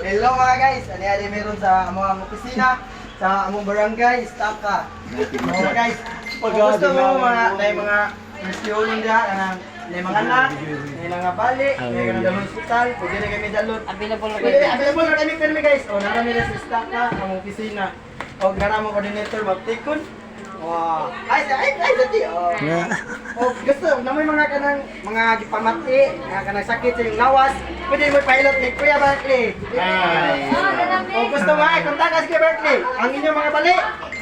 Hello mga guys, ani meron sa among opisina, sa among barangay, staff ka. Mga guys, kung gusto mo mga misyonon diha na mga anak, na mga bali, na mga dalon hospital, pwede na kami dalon. Available Available na kami permi guys. O nara nila sa staff ka, among opisina. O nara mo coordinator magtikon. Wow. Ay, dati. O gusto na may mga kanang mga gipamati, mga kanang sakit sa inyong lawas, pwede mo pilot ni Kuya Berkeley. O gusto mo ay kontakas kay Berkeley. Ang inyong mga bali,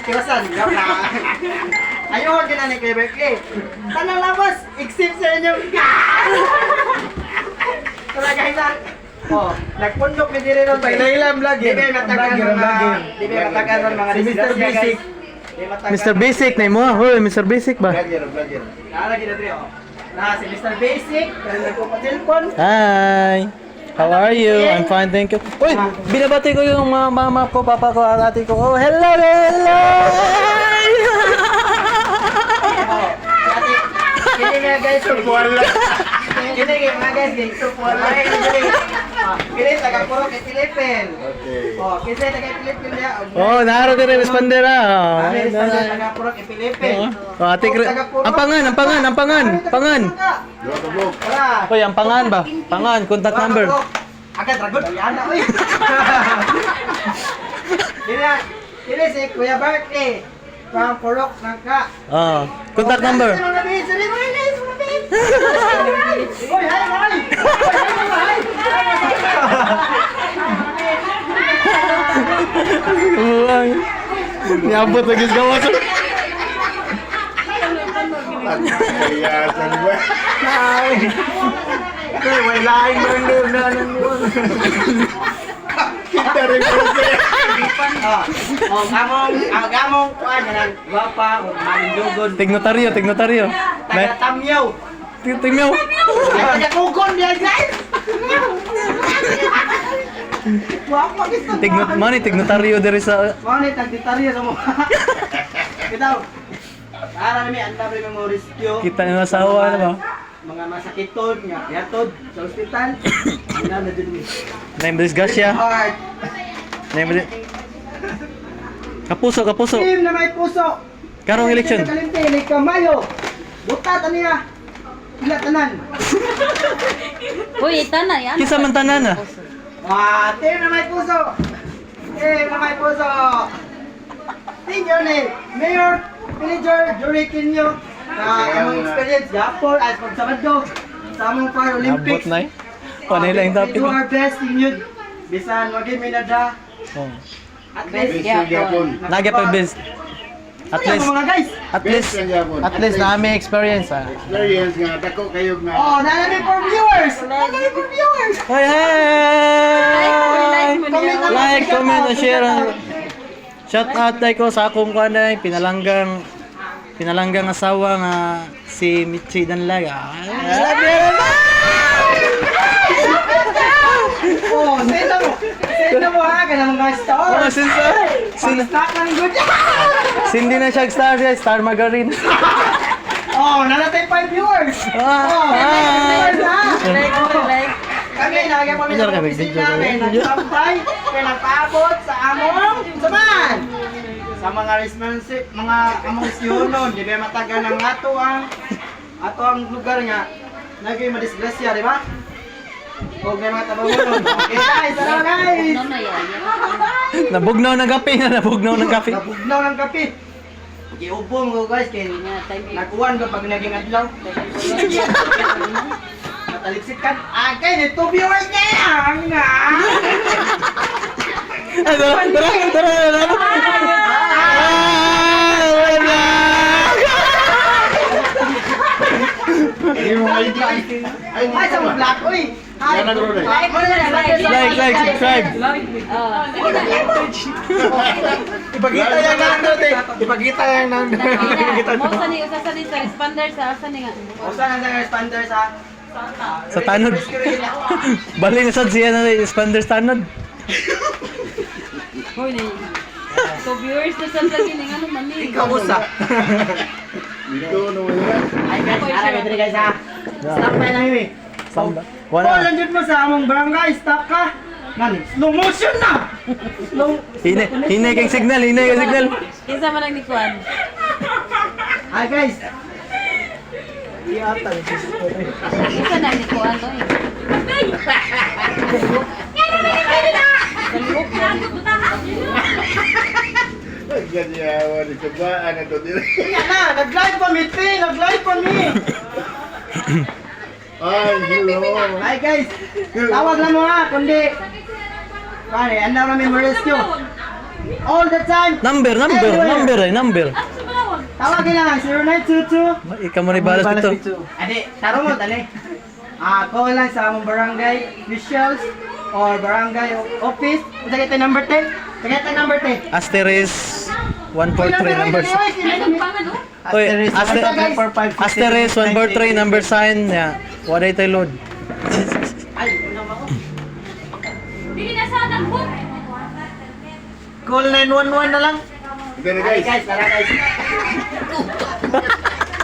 tiwasan. Ayaw ka na ni Kuya Berkeley. Tanang lawas, except sa inyong. Talaga na. Oh, nagpundok ni dire ron. Pailaylam lagi. Di ba matagan mga Mr. Basic. Mr. Basic na mo. Hoy, Mr. Basic ba? Nalagi na dre oh. Na si Mr. Basic, pero nagpo-cellphone. Hi. How are you? I'm fine, thank you. Uy, binabati ko yung mga mama ko, papa ko, at ate ko. Oh, hello, hello. Kini nga guys, wala. Kini nga guys, dito wala. Kini taga puro kay Philippine. Okay. Oh, kini taga Philippine dia. Oh, naro din responder ah. Kami taga puro kay Philippine. Oh, ate ang pangan. Wala. Hoy, ang pangan ba? Pangan, contact number. Agad ragot yan na oy. Kini si Kuya Berkeley. From Purok Nangka. Oh, contact number. Mga bis, mga guys, mga bis. Oy, hi. Uy. Niabot lagi sa gawas. Oy, may laing na kita rin po siya. Ang kuan nang gwapa o malindugon. Tignotaryo. Taga Tamyaw. Tignaw. Taga Kugon dia guys. Gwapa gusto. Tignotaryo diri sa Mani tagditaryo sa mo. Bitaw. Para nami anda pre memories kyo. kita ng asawa na ba? Mga masakiton nga yatod sa ospital. Ina na din. Name disgasya. Heart. Name Kapuso. Team na may puso. Karong election. Kalimpilig ka Mayo. Butat niya. Ila tanan. Uy, ita na yan. Kisa man tanan ah. Team na may puso. Team na may puso. Team yun Mayor, Villager, Jury Kinyo. Among experience, Japor, as pagsabado sa among Fire Abot Olympics. na eh. Panay lang yung We topic. do our best, Kinyo. Bisan, wag yung minada. Oh. At least, Nagya pa best. At Ayan, least mga guys. at least na may experience ah. Experience nga, dako kayo nga. Oh, nalami for viewers. Nalami for viewers. Hi, hi! Comment, Like, comment, and share. Shout out tayo ko sa akong kanay, pinalanggang asawa nga si Michi Danlaga. Oh, sino mo ha? Ganang mga star. Oh, Pag-start ng good. Hindi na siya star siya, Star Margarine. Oh, nalatay 5 viewers. Oh, viewers ha. Kami, nalagyan po Video sa kami, opisina video kami. namin. Nagsampay, kaya nagpaabot sa among saman. Sa mga responsive, mga among siyonon, di ba matagal ng ato ang lugar nga. Naging madisgrasya, di ba? Huwag na mga tabangunon. Okay guys, tara guys! Ano na yan? Nabugnaw ng kape na, nabugnaw ng kape. Nabugnaw ng kape. Giubong ko guys, kaya nakuhan ko pag naging adlaw. Mataliksik ka. Kaya nito viewers niya! Nga! Tara. Ay, sa mga black, uy! Hi! Like, subscribe. Ipagita yan lang natin. Ipagita yan lang Mo sa ni usa ni sa responder sa asa ni nga. O saan ang responder sa... Sa tanod. Bali na sad siya na expander sa tanod. Hoy ni. So viewers na sa gini ano man ni. Ikaw usa. Dito, no, yan. Ay guys, ara ka guys ha. Stop pa na hiwi. Samba. Wala. Wala. Nandun mo sa among barangay, stop ka. Nani? Slow motion na! Slow... Hinay kang signal, hinay kang signal. Isa man ang nikuan. Hi guys! Di ata. Isa na ang nikuan to eh. Ganyawa ni Subaan na to dito. Kaya na! Nag-live pa mi, P! Nag-live pa mi! Ay, hello. Hi guys! Tawag lang mo ha, kundi... Pare, andaw namin ma-rescue. All the time! Number. Tawagin lang, 0922. Ikaw mo rin balas dito. Adi, taro mo, tali. Call lang sa among barangay officials or barangay office. Tagay tayo number 10. Tagay tayo number 10. Asterisk 143 numbers. Oy, asterisk 143 number sign. Yeah. Waday tayo load. Ay, una mo. Bili na sa daghon. Call 911 na lang. Okay na Ay guys. guys, tara guys.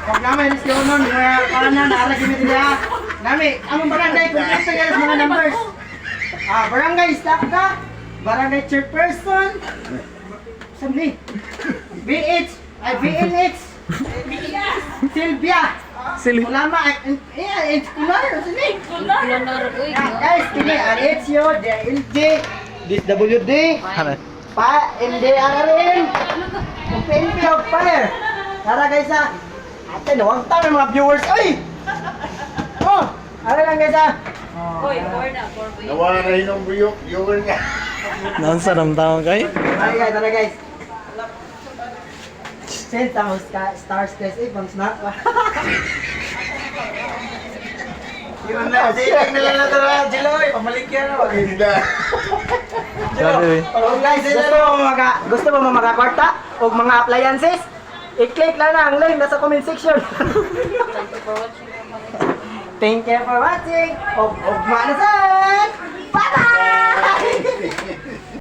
Huwag namin, Miss Leonon, para na naarag kami nila. Nami, among barangay, kung gusto nyo sa mga numbers. Barangay staff ka, barangay chairperson, sabi, BH, BNH, Silvia, Ulama, Escolar, sabi. Honor uy. Guys, kini, Alexio, DLG, DWD, NDRRN, PNP of Fire. Tara guys ha. Ate, nawang tama mga viewers. Ay! Oh! Ara lang guys ha. Uy, four na, four boy. Nawala na yun ang viewer nga. Noon sa ramdaman kayo. Tara guys. Send tamo stars guys. Pang snack pa. Yun na, sinig na lang na tara, Jiloy. Pamalikyan na. Hindi. Grabe. Oh guys, gusto mo makakwarta o mga appliances? I-click lang na ang link nasa comment section. Thank you for watching. Thank you for watching. Og manasay!